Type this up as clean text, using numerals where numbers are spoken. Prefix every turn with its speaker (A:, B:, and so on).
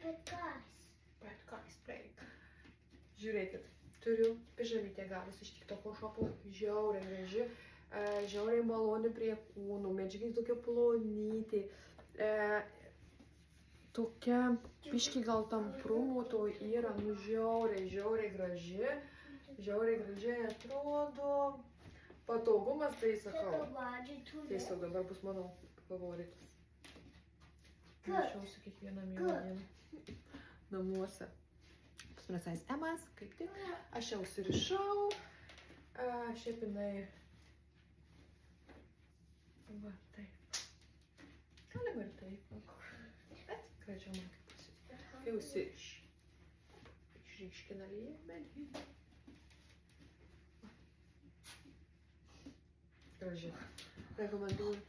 A: Bet ką įsprei. Žiūrėkit, turiu pižamytę gavus iš TikToko šopo, žiauriai graži, žiauriai maloni prie kūnų, medžiagai tokia plonytė, tokia biški gal tamprumo to yra, nu žiauriai graži, atrodo, patogumas, tai sakau, tiesiog dabar bus mano favoritas. Nešiausi kiekvieną mielą dieną namuose. Prasais emas, kaip tik, aš jau užsirišau, šiaip jinai, va taip, galima ir taip, bet gražiau man kaip pusės, kai užsiriš, išryškina liemenį, graži, rekomenduoju.